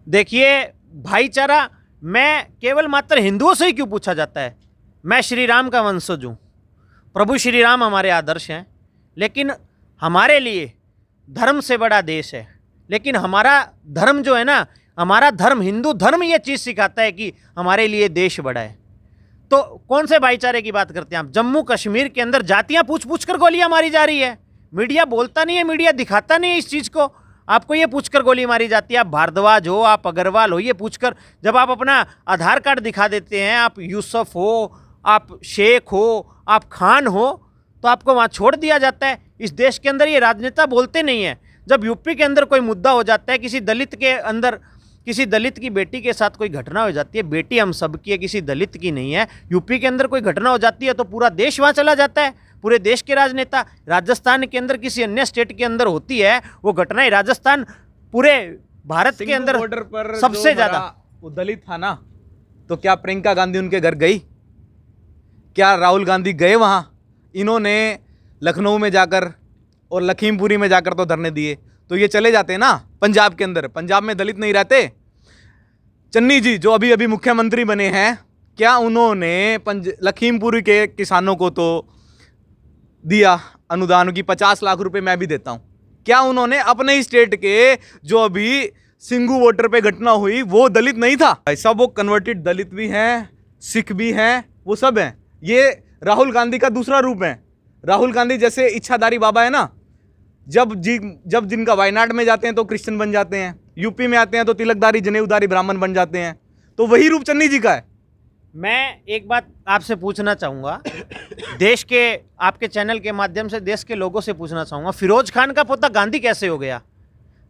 देखिए भाईचारा, मैं केवल मात्र हिंदुओं से ही क्यों पूछा जाता है? मैं श्री राम का वंशज हूँ, प्रभु श्री राम हमारे आदर्श हैं, लेकिन हमारे लिए धर्म से बड़ा देश है। लेकिन हमारा धर्म जो है ना, हमारा धर्म, हिंदू धर्म, ये चीज़ सिखाता है कि हमारे लिए देश बड़ा है। तो कौन से भाईचारे की बात करते हैं आप? जम्मू कश्मीर के अंदर जातियां पूछ पूछ कर गोलियां मारी जा रही है। मीडिया बोलता नहीं है, मीडिया दिखाता नहीं है इस चीज़ को। आपको ये पूछकर गोली मारी जाती है, आप भारद्वाज हो, आप अग्रवाल हो, ये पूछकर जब आप अपना आधार कार्ड दिखा देते हैं, आप यूसुफ हो, आप शेख हो, आप खान हो, तो आपको वहाँ छोड़ दिया जाता है। इस देश के अंदर ये राजनेता बोलते नहीं हैं। जब यूपी के अंदर कोई मुद्दा हो जाता है, किसी दलित के अंदर, किसी दलित की बेटी के साथ कोई घटना हो जाती है, बेटी हम सब की है, किसी दलित की नहीं है, यूपी के अंदर कोई घटना हो जाती है तो पूरा देश वहाँ चला जाता है, पूरे देश के राजनेता। राजस्थान के अंदर, किसी अन्य स्टेट के अंदर होती है वो घटनाएं, राजस्थान पूरे भारत के अंदर बॉर्डर पर सबसे ज़्यादा। वो दलित था ना, तो क्या प्रियंका गांधी उनके घर गई? क्या राहुल गांधी गए वहाँ? इन्होंने लखनऊ में जाकर और लखीमपुरी में जाकर तो धरने दिए, तो ये चले जाते हैं ना पंजाब के अंदर। पंजाब में दलित नहीं रहते। चन्नी जी जो अभी अभी मुख्यमंत्री बने हैं, क्या उन्होंने लखीमपुरी के किसानों को तो दिया अनुदान की 50 लाख रुपए मैं भी देता हूं? क्या उन्होंने अपने ही स्टेट के जो अभी सिंगू बॉर्डर पे घटना हुई वो दलित नहीं था? ऐसा वो कन्वर्टेड दलित भी हैं, सिख भी हैं, वो सब हैं। ये राहुल गांधी का दूसरा रूप है। राहुल गांधी जैसे इच्छाधारी बाबा है ना, जब जिनका वायनाड में जाते हैं तो क्रिश्चियन बन जाते हैं, यूपी में आते हैं तो तिलकधारी जनेऊधारी ब्राह्मण बन जाते हैं। तो वही रूप चन्नी जी का है। मैं एक बात आपसे पूछना चाहूँगा, देश के, आपके चैनल के माध्यम से देश के लोगों से पूछना चाहूँगा, फिरोज खान का पोता गांधी कैसे हो गया?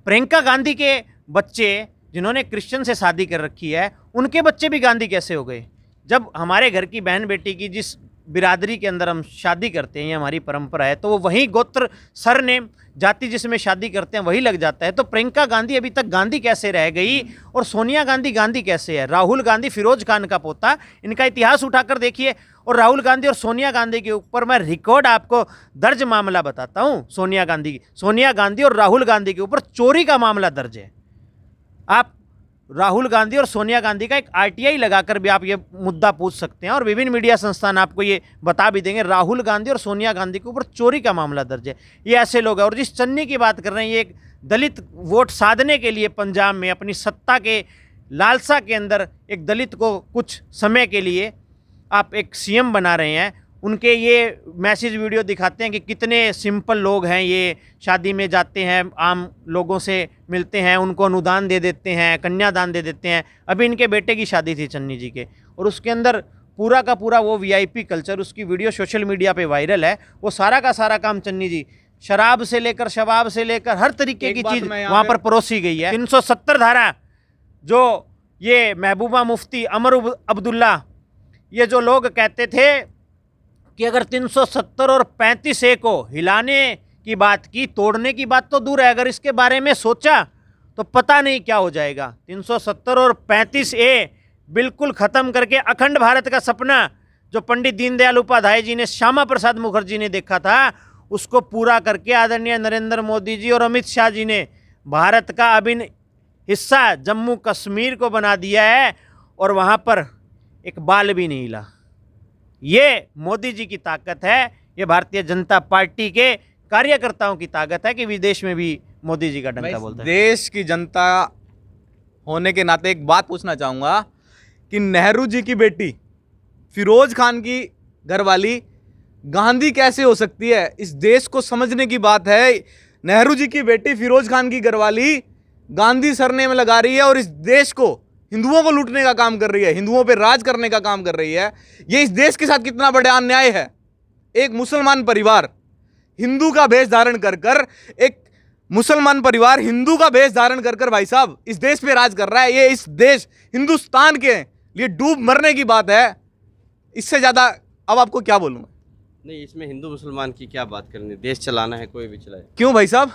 प्रियंका गांधी के बच्चे जिन्होंने क्रिश्चियन से शादी कर रखी है, उनके बच्चे भी गांधी कैसे हो गए? जब हमारे घर की बहन बेटी की जिस बिरादरी के अंदर हम शादी करते हैं, ये हमारी परंपरा है, तो वो वही गोत्र, सरनेम, जाति जिसमें शादी करते हैं वही लग जाता है। तो प्रियंका गांधी अभी तक गांधी कैसे रह गई और सोनिया गांधी गांधी कैसे है? राहुल गांधी फिरोज खान का पोता, इनका इतिहास उठाकर देखिए। और राहुल गांधी और सोनिया गांधी के ऊपर मैं रिकॉर्ड आपको दर्ज मामला बताता हूँ। सोनिया गांधी और राहुल गांधी के ऊपर चोरी का मामला दर्ज है। आप राहुल गांधी और सोनिया गांधी का एक आरटीआई लगाकर भी आप ये मुद्दा पूछ सकते हैं और विभिन्न मीडिया संस्थान आपको ये बता भी देंगे। राहुल गांधी और सोनिया गांधी के ऊपर चोरी का मामला दर्ज है। ये ऐसे लोग हैं। और जिस चन्नी की बात कर रहे हैं, ये एक दलित वोट साधने के लिए पंजाब में अपनी सत्ता के लालसा के अंदर एक दलित को कुछ समय के लिए आप एक सीएम बना रहे हैं। उनके ये मैसेज वीडियो दिखाते हैं कि कितने सिंपल लोग हैं, ये शादी में जाते हैं, आम लोगों से मिलते हैं, उनको अनुदान दे देते हैं, कन्यादान दे देते हैं। अभी इनके बेटे की शादी थी चन्नी जी के, और उसके अंदर पूरा का पूरा वो वीआईपी कल्चर, उसकी वीडियो सोशल मीडिया पे वायरल है। वो सारा का सारा काम चन्नी जी, शराब से लेकर शबाब से लेकर हर तरीके की चीज़ वहाँ पर परोसी गई है। 370 धारा, जो ये महबूबा मुफ्ती, अमर अब्दुल्ला, ये जो लोग कहते थे कि अगर 370 और 35A को हिलाने की बात की, तोड़ने की बात तो दूर है, अगर इसके बारे में सोचा तो पता नहीं क्या हो जाएगा। 370 और 35A बिल्कुल ख़त्म करके अखंड भारत का सपना जो पंडित दीनदयाल उपाध्याय जी ने, श्यामा प्रसाद मुखर्जी ने देखा था, उसको पूरा करके आदरणीय नरेंद्र मोदी जी और अमित शाह जी ने भारत का अभिन्न हिस्सा जम्मू कश्मीर को बना दिया है, और वहाँ पर एक बाल भी नहीं हिला। ये मोदी जी की ताकत है, ये भारतीय जनता पार्टी के कार्यकर्ताओं की ताकत है कि विदेश में भी मोदी जी का डंका बोलता है। देश की जनता होने के नाते एक बात पूछना चाहूँगा कि नेहरू जी की बेटी फिरोज खान की घरवाली गांधी कैसे हो सकती है? इस देश को समझने की बात है। नेहरू जी की बेटी फिरोज खान की घरवाली गांधी सरनेम लगा रही है और इस देश को, हिंदुओं को लूटने का काम कर रही है, हिंदुओं पे राज करने का काम कर रही है। ये इस देश के साथ कितना बड़ा अन्याय है। एक मुसलमान परिवार हिंदू का भेष धारण कर कर, एक मुसलमान परिवार हिंदू का भेष धारण कर कर भाई साहब इस देश पे राज कर रहा है। ये इस देश हिंदुस्तान के लिए डूब मरने की बात है। इससे ज्यादा अब आपको क्या बोलूं? नहीं, इसमें हिंदू मुसलमान की क्या बात करनी, देश चलाना है, कोई भी चलाए। क्यों भाई साहब?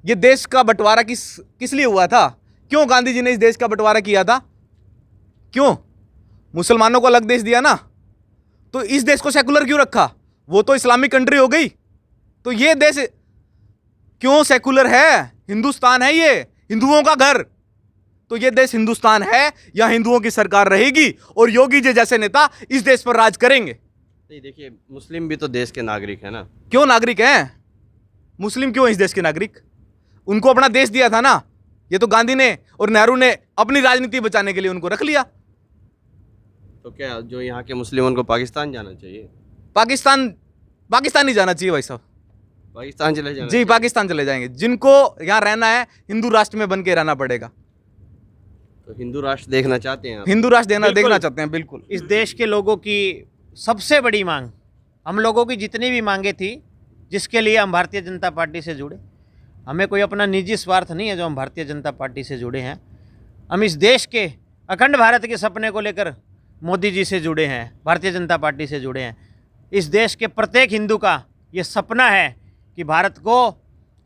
ये देश का बंटवारा किस लिए हुआ था? क्यों गांधी जी ने इस देश का बंटवारा किया था? क्यों? मुसलमानों को अलग देश दिया ना, तो इस देश को सेकुलर क्यों रखा? वो तो इस्लामिक कंट्री हो गई, तो ये देश क्यों सेकुलर है? हिंदुस्तान है ये, हिंदुओं का घर। तो ये देश हिंदुस्तान है या हिंदुओं की सरकार रहेगी और योगी जी जैसे नेता इस देश पर राज करेंगे। नहीं देखिए, मुस्लिम भी तो देश के नागरिक है ना। क्यों नागरिक हैं? मुस्लिम क्यों हैं इस देश के नागरिक? उनको अपना देश दिया था ना। ये तो गांधी ने और नेहरू ने अपनी राजनीति बचाने के लिए उनको रख लिया। तो क्या जो यहाँ के मुस्लिमों को पाकिस्तान जाना चाहिए? पाकिस्तान नहीं जाना चाहिए भाई साहब। पाकिस्तान चले जाना जी चाहिए? पाकिस्तान चले जाएंगे। जिनको यहाँ रहना है हिंदू राष्ट्र में बन के रहना पड़ेगा। तो हिंदू राष्ट्र देखना चाहते हैं आप? हिंदू राष्ट्र देखना बिल्कुल। चाहते हैं, बिल्कुल। इस देश के लोगों की सबसे बड़ी मांग, हम लोगों की जितनी भी मांगे थी जिसके लिए हम भारतीय जनता पार्टी से जुड़े, हमें कोई अपना निजी स्वार्थ नहीं है जो हम भारतीय जनता पार्टी से जुड़े हैं। हम इस देश के अखंड भारत के सपने को लेकर मोदी जी से जुड़े हैं, भारतीय जनता पार्टी से जुड़े हैं। इस देश के प्रत्येक हिंदू का ये सपना है कि भारत को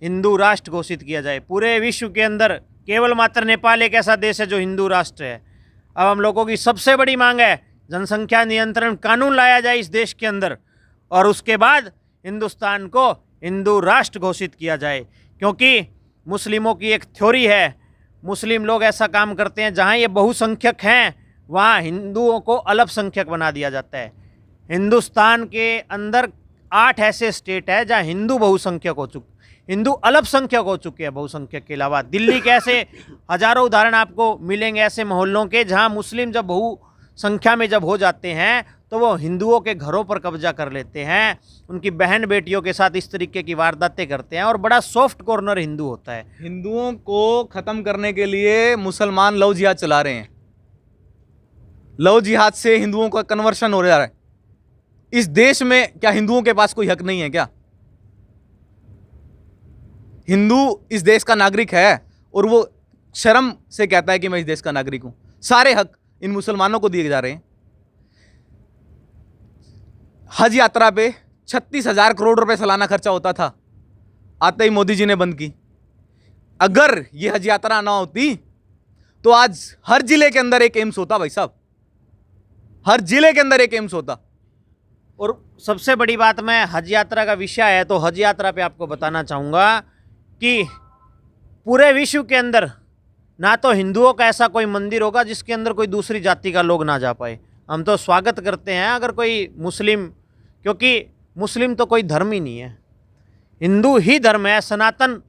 हिंदू राष्ट्र घोषित किया जाए। पूरे विश्व के अंदर केवल मात्र नेपाल एक ऐसा देश है जो हिंदू राष्ट्र है। अब हम लोगों की सबसे बड़ी मांग है जनसंख्या नियंत्रण कानून लाया जाए इस देश के अंदर और उसके बाद हिंदुस्तान को हिंदू राष्ट्र घोषित किया जाए। क्योंकि मुस्लिमों की एक थ्योरी है, मुस्लिम लोग ऐसा काम करते हैं जहाँ ये बहुसंख्यक हैं वहाँ हिंदुओं को अल्पसंख्यक बना दिया जाता है। हिंदुस्तान के अंदर 8 ऐसे स्टेट है जहाँ हिंदू बहुसंख्यक हो चुके, हिंदू अल्पसंख्यक हो चुके हैं बहुसंख्यक के अलावा। दिल्ली के ऐसे हजारों उदाहरण आपको मिलेंगे ऐसे मोहल्लों के जहाँ मुस्लिम जब बहुसंख्या में जब हो जाते हैं तो वो हिंदुओं के घरों पर कब्जा कर लेते हैं, उनकी बहन बेटियों के साथ इस तरीके की वारदातें करते हैं और बड़ा सॉफ्ट कॉर्नर हिंदू होता है। हिंदुओं को खत्म करने के लिए मुसलमान लव जिहाद चला रहे हैं। लव जिहाद से हिंदुओं का कन्वर्शन हो रहा है। इस देश में क्या हिंदुओं के पास कोई हक नहीं है क्या? हिंदू इस देश का नागरिक है और वो शर्म से कहता है कि मैं इस देश का नागरिक हूं। सारे हक इन मुसलमानों को दिए जा रहे हैं। हज यात्रा पे 36,000 करोड़ रुपए सालाना खर्चा होता था, आते ही मोदी जी ने बंद की। अगर ये हज यात्रा ना होती तो आज हर जिले के अंदर एक एम्स होता भाई साहब, हर जिले के अंदर एक एम्स होता। और सबसे बड़ी बात, मैं हज यात्रा का विषय है तो हज यात्रा पे आपको बताना चाहूँगा कि पूरे विश्व के अंदर ना तो हिंदुओं का ऐसा कोई मंदिर होगा जिसके अंदर कोई दूसरी जाति का लोग ना जा पाए। हम तो स्वागत करते हैं अगर कोई मुस्लिम, क्योंकि मुस्लिम तो कोई धर्म ही नहीं है, हिंदू ही धर्म है। सनातन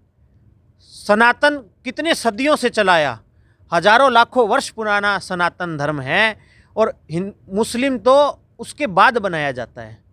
कितने सदियों से चलाया, हजारों लाखों वर्ष पुराना सनातन धर्म है और मुस्लिम तो उसके बाद बनाया जाता है।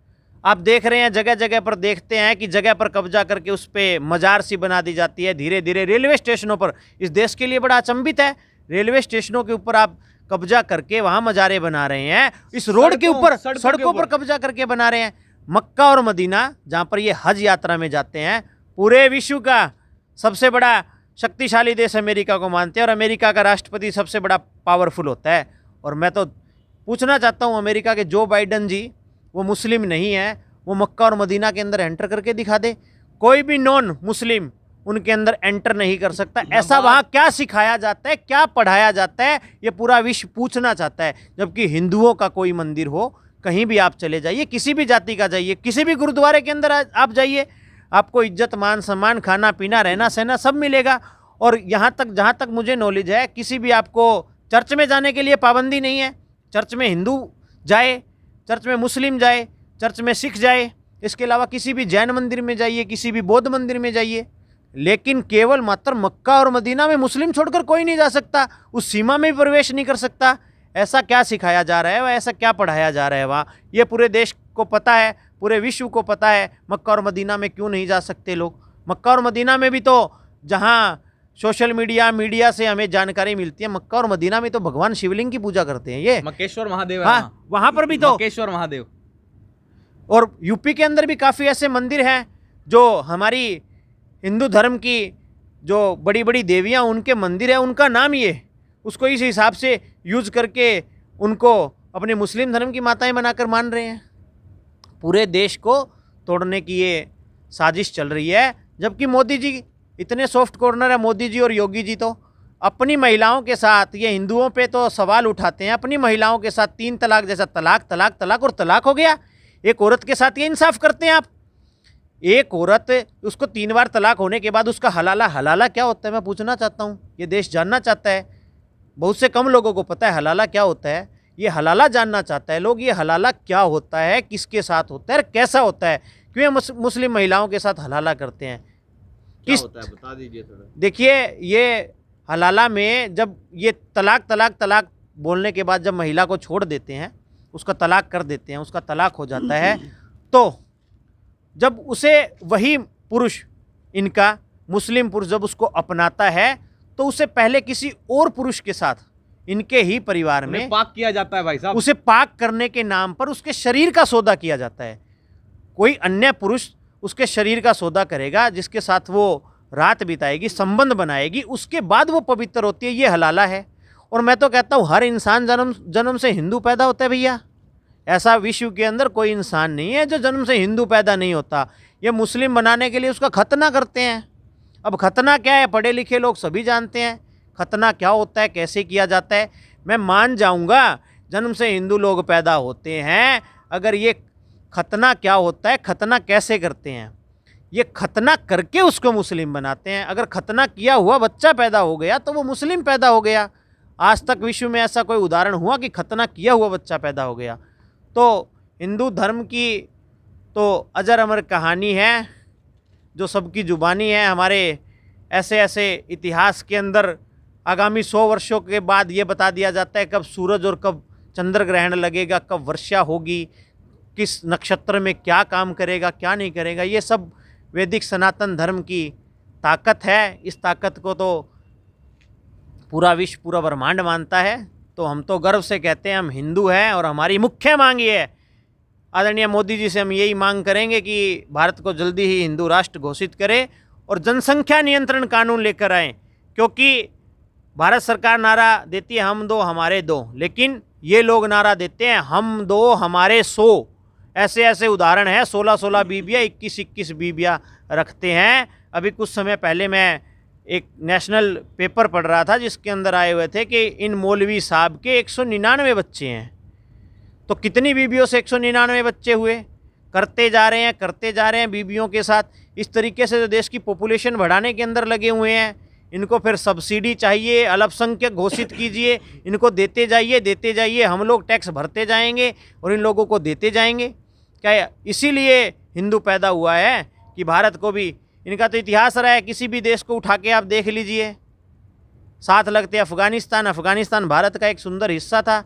आप देख रहे हैं जगह जगह पर देखते हैं कि जगह पर कब्जा करके उस पर मजार सी बना दी जाती है। धीरे धीरे रेलवे स्टेशनों पर, इस देश के लिए बड़ा अचंभित है, रेलवे स्टेशनों के ऊपर आप कब्जा करके वहाँ मजारे बना रहे हैं। इस रोड के ऊपर, सड़कों पर कब्जा करके बना रहे हैं। मक्का और मदीना जहाँ पर ये हज यात्रा में जाते हैं, पूरे विश्व का सबसे बड़ा शक्तिशाली देश अमेरिका को मानते हैं और अमेरिका का राष्ट्रपति सबसे बड़ा पावरफुल होता है। और मैं तो पूछना चाहता हूँ अमेरिका के जो बाइडन जी, वो मुस्लिम नहीं है, वो मक्का और मदीना के अंदर एंटर करके दिखा दे। कोई भी नॉन मुस्लिम उनके अंदर एंटर नहीं कर सकता। ऐसा वहाँ क्या सिखाया जाता है, क्या पढ़ाया जाता है, ये पूरा विश्व पूछना चाहता है। जबकि हिंदुओं का कोई मंदिर हो, कहीं भी आप चले जाइए, किसी भी जाति का जाइए, किसी भी गुरुद्वारे के अंदर आप जाइए, आपको इज्जत मान सम्मान, खाना पीना, रहना सहना सब मिलेगा। और यहाँ तक जहाँ तक मुझे नॉलेज है, किसी भी आपको चर्च में जाने के लिए पाबंदी नहीं है। चर्च में हिंदू जाए, चर्च में मुस्लिम जाए, चर्च में सिख जाए, इसके अलावा किसी भी जैन मंदिर में जाइए, किसी भी बौद्ध मंदिर में जाइए। लेकिन केवल मात्र मक्का और मदीना में मुस्लिम छोड़कर कोई नहीं जा सकता, उस सीमा में भी प्रवेश नहीं कर सकता। ऐसा क्या सिखाया जा रहा है, वह ऐसा क्या पढ़ाया जा रहा है वहाँ? ये पूरे देश को पता है, पूरे विश्व को पता है मक्का और मदीना में क्यों नहीं जा सकते लोग। मक्का और मदीना में भी तो जहाँ सोशल मीडिया से हमें जानकारी मिलती है, मक्का और मदीना में तो भगवान शिवलिंग की पूजा करते हैं। ये मक्केश्वर महादेव है। हाँ, वहाँ पर भी तो मक्केश्वर महादेव। और यूपी के अंदर भी काफ़ी ऐसे मंदिर हैं जो हमारी हिंदू धर्म की जो बड़ी बड़ी देवियाँ उनके मंदिर है, उनका नाम ये, उसको इस हिसाब से यूज़ करके उनको अपने मुस्लिम धर्म की माताएं बनाकर मान रहे हैं। पूरे देश को तोड़ने की ये साजिश चल रही है। जबकि मोदी जी इतने सॉफ्ट कॉर्नर है, मोदी जी और योगी जी तो अपनी महिलाओं के साथ, ये हिंदुओं पे तो सवाल उठाते हैं, अपनी महिलाओं के साथ 3 तलाक जैसा तलाक तलाक तलाक और तलाक हो गया। एक औरत के साथ ये इंसाफ करते हैं आप? एक औरत, उसको 3 बार तलाक होने के बाद उसका हलाला क्या होता है, मैं पूछना चाहता हूँ, ये देश जानना चाहता है। बहुत से कम लोगों को पता है हलाला क्या होता है। ये हलाला जानना चाहता है लोग, ये हलाला क्या होता है, किसके साथ होता है, कैसा होता है, क्यों ये मुस्लिम महिलाओं के साथ हलाला करते हैं, क्या किस होता है बता दीजिए थोड़ा। देखिए, ये हलाला में जब ये तलाक तलाक तलाक बोलने के बाद जब महिला को छोड़ देते हैं, उसका तलाक कर देते हैं, उसका तलाक हो जाता है, तो जब उसे वही पुरुष, इनका मुस्लिम पुरुष जब उसको अपनाता है, तो उसे पहले किसी और पुरुष के साथ इनके ही परिवार में पाक किया जाता है भाई साहब। उसे पाक करने के नाम पर उसके शरीर का सौदा किया जाता है। कोई अन्य पुरुष उसके शरीर का सौदा करेगा, जिसके साथ वो रात बिताएगी, संबंध बनाएगी, उसके बाद वो पवित्र होती है। ये हलाला है। और मैं तो कहता हूँ हर इंसान जन्म से हिंदू पैदा होता है भैया। ऐसा विश्व के अंदर कोई इंसान नहीं है जो जन्म से हिंदू पैदा नहीं होता। ये मुस्लिम बनाने के लिए उसका खतना करते हैं। अब खतना क्या है, पढ़े लिखे लोग सभी जानते हैं खतना क्या होता है, कैसे किया जाता है। मैं मान जाऊंगा जन्म से हिंदू लोग पैदा होते हैं, अगर ये खतना क्या होता है, खतना कैसे करते हैं, ये खतना करके उसको मुस्लिम बनाते हैं। अगर खतना किया हुआ बच्चा पैदा हो गया तो वो मुस्लिम पैदा हो गया। आज तक विश्व में ऐसा कोई उदाहरण हुआ कि खतना किया हुआ बच्चा पैदा हो गया? तो हिंदू धर्म की तो अजर अमर कहानी है जो सबकी जुबानी है। हमारे ऐसे ऐसे इतिहास के अंदर आगामी 100 वर्षों के बाद ये बता दिया जाता है कब सूरज और कब चंद्र ग्रहण लगेगा, कब वर्षा होगी, किस नक्षत्र में क्या काम करेगा, क्या नहीं करेगा। ये सब वैदिक सनातन धर्म की ताकत है। इस ताकत को तो पूरा विश्व, पूरा ब्रह्मांड मानता है। तो हम तो गर्व से कहते हैं हम हिंदू हैं। और हमारी मुख्य मांग ये है, आदरणीय मोदी जी से हम यही मांग करेंगे कि भारत को जल्दी ही हिंदू राष्ट्र घोषित करें और जनसंख्या नियंत्रण कानून लेकर आएँ। क्योंकि भारत सरकार नारा देती है हम दो हमारे दो, लेकिन ये लोग नारा देते हैं हम दो हमारे 100। ऐसे ऐसे उदाहरण हैं, 16-16 बीबियाँ, 21-21 बीबियाँ रखते हैं। अभी कुछ समय पहले मैं एक नेशनल पेपर पढ़ रहा था जिसके अंदर आए हुए थे कि इन मौलवी साहब के 199 बच्चे हैं। तो कितनी बीबियों से 199 बच्चे हुए? करते जा रहे हैं बीबियों के साथ। इस तरीके से जो देश की पॉपुलेशन बढ़ाने के अंदर लगे हुए हैं, इनको फिर सब्सिडी चाहिए, अल्पसंख्यक घोषित कीजिए, इनको देते जाइए, हम लोग टैक्स भरते जाएंगे और इन लोगों को देते जाएंगे। क्या इसीलिए हिंदू पैदा हुआ है कि भारत को भी, इनका तो इतिहास रहा है, किसी भी देश को उठा के आप देख लीजिए, साथ लगते अफ़गानिस्तान भारत का एक सुंदर हिस्सा था।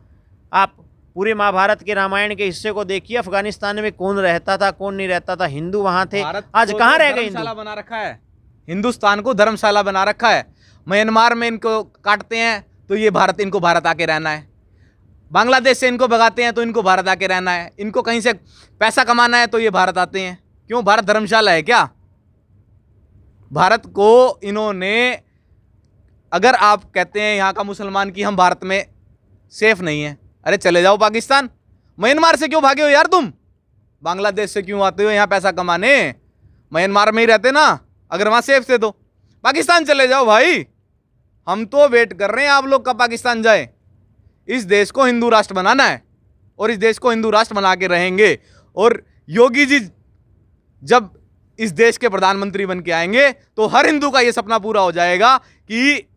आप पूरे महाभारत के रामायण के हिस्से को देखिए, अफ़गानिस्तान में कौन रहता था कौन नहीं रहता था, हिंदू वहाँ थे। आज कहाँ रह गए हिंदू? बना रखा है हिंदुस्तान को, धर्मशाला बना रखा है। म्यांमार में इनको काटते हैं तो ये भारत, इनको भारत आके रहना है। बांग्लादेश से इनको भगाते हैं तो इनको भारत आके रहना है। इनको कहीं से पैसा कमाना है तो ये भारत आते हैं। क्यों? भारत धर्मशाला है क्या? भारत को इन्होंने, अगर आप कहते हैं यहाँ का मुसलमान कि हम भारत में सेफ नहीं है, अरे चले जाओ पाकिस्तान। म्यांमार से क्यों भागे हो यार तुम? बांग्लादेश से क्यों आते हो यहाँ पैसा कमाने? म्यांमार में ही रहते ना, अगर वहाँ सेफ थे तो। पाकिस्तान चले जाओ भाई। हम तो वेट कर रहे हैं आप लोग का पाकिस्तान जाए। इस देश को हिंदू राष्ट्र बनाना है और इस देश को हिंदू राष्ट्र बना के रहेंगे। और योगी जी जब इस देश के प्रधानमंत्री बन के आएंगे तो हर हिंदू का ये सपना पूरा हो जाएगा कि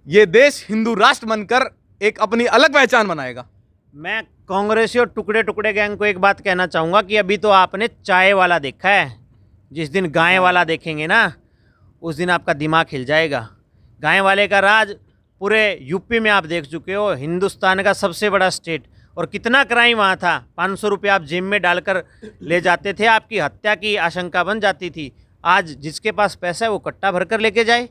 ये देश हिंदू राष्ट्र बनकर एक अपनी अलग पहचान बनाएगा। मैं कांग्रेसी और टुकड़े टुकड़े गैंग को एक बात कहना चाहूँगा कि अभी तो आपने चाय वाला देखा है, जिस दिन गाय वाला देखेंगे ना उस दिन आपका दिमाग हिल जाएगा। गाय वाले का राज पूरे यूपी में आप देख चुके हो, हिंदुस्तान का सबसे बड़ा स्टेट। और कितना क्राइम वहाँ था, 500 रुपये आप जेब में डालकर ले जाते थे, आपकी हत्या की आशंका बन जाती थी। आज जिसके पास पैसा है वो कट्टा भर कर लेके जाए।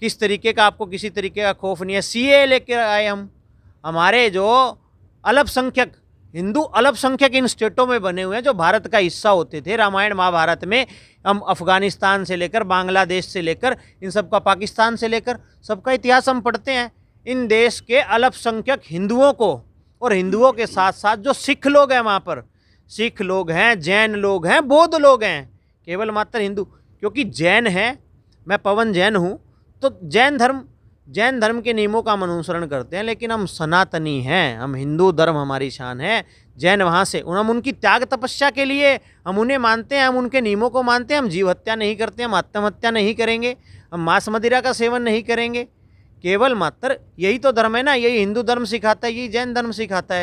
किस तरीके का, आपको किसी तरीके का खौफ नहीं है। सीए लेके आए हम, हमारे जो अल्पसंख्यक हिंदू अल्पसंख्यक इन स्टेटों में बने हुए हैं जो भारत का हिस्सा होते थे रामायण महाभारत में। हम अफ़गानिस्तान से लेकर, बांग्लादेश से लेकर, इन सब का, पाकिस्तान से लेकर, सबका इतिहास हम पढ़ते हैं। इन देश के अल्पसंख्यक हिंदुओं को, और हिंदुओं के साथ साथ जो सिख लोग हैं वहाँ पर, सिख लोग हैं, जैन लोग हैं, बौद्ध लोग हैं, केवल मात्र हिंदू। क्योंकि जैन हैं, मैं पवन जैन हूँ, तो जैन धर्म के नियमों का हम अनुसरण करते हैं, लेकिन हम सनातनी हैं, हम हिंदू धर्म हमारी शान है। जैन वहाँ से, हम उनकी त्याग तपस्या के लिए हम उन्हें मानते हैं, हम उनके नियमों को मानते हैं। हम जीव हत्या नहीं करते, हम आत्महत्या नहीं करेंगे, हम मांस मदिरा का सेवन नहीं करेंगे। केवल मात्र यही तो धर्म है ना, यही हिंदू धर्म सिखाता है, यही जैन धर्म सिखाता है।